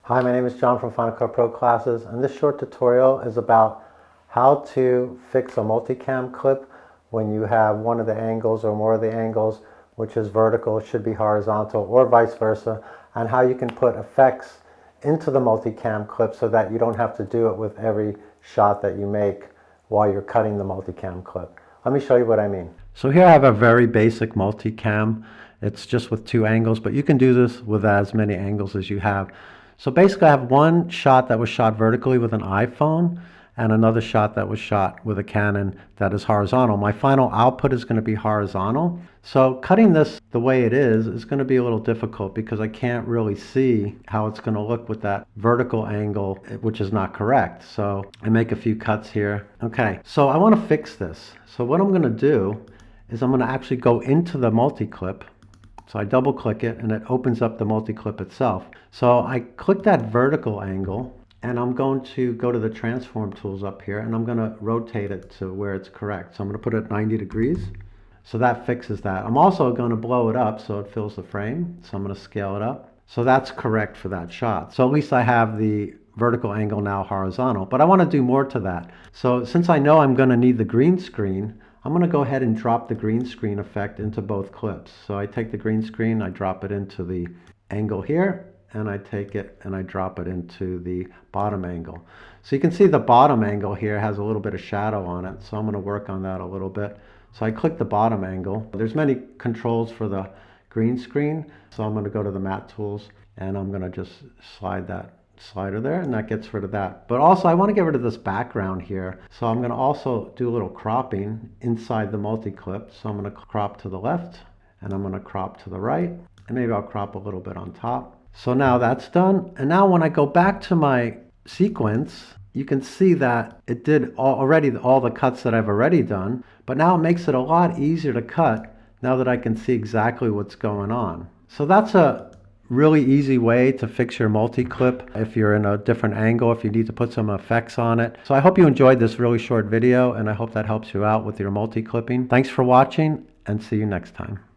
Hi, my name is John from Final Cut Pro Classes, and this short tutorial is about how to fix a multicam clip when you have one of the angles or more of the angles which is vertical, should be horizontal, or vice versa, and how you can put effects into the multicam clip so that you don't have to do it with every shot that you make while you're cutting the multicam clip. Let me show you what I mean. So here I have a very basic multicam. It's just with two angles, but you can do this with as many angles as you have. So basically I have one shot that was shot vertically with an iPhone and another shot that was shot with a Canon that is horizontal. My final output is going to be horizontal. So cutting this the way it is going to be a little difficult because I can't really see how it's going to look with that vertical angle, which is not correct. So I make a few cuts here. Okay, so I want to fix this. So what I'm going to do is I'm going to actually go into the multi-clip. So I double click it and it opens up the multi-clip itself. So I click that vertical angle and I'm going to go to the transform tools up here and I'm going to rotate it to where it's correct. So I'm going to put it 90 degrees. So that fixes that. I'm also going to blow it up so it fills the frame. So I'm going to scale it up. So that's correct for that shot. So at least I have the vertical angle now horizontal, but I want to do more to that. So since I know I'm going to need the green screen, I'm going to go ahead and drop the green screen effect into both clips. So I take the green screen, I drop it into the angle here, and I take it and I drop it into the bottom angle. So you can see the bottom angle here has a little bit of shadow on it, so I'm going to work on that a little bit. So I click the bottom angle. There's many controls for the green screen, so I'm going to go to the matte tools and I'm going to just slide that slider there, and that gets rid of that. But also I want to get rid of this background here, so I'm going to also do a little cropping inside the multi-clip. So I'm going to crop to the left and I'm going to crop to the right, and maybe I'll crop a little bit on top. So now that's done, and now when I go back to my sequence, you can see that it did already all the cuts that I've already done, but now it makes it a lot easier to cut now that I can see exactly what's going on. So that's a really easy way to fix your multi-clip if you're in a different angle, if you need to put some effects on it. So I hope you enjoyed this really short video, and I hope that helps you out with your multi-clipping. Thanks for watching, and see you next time.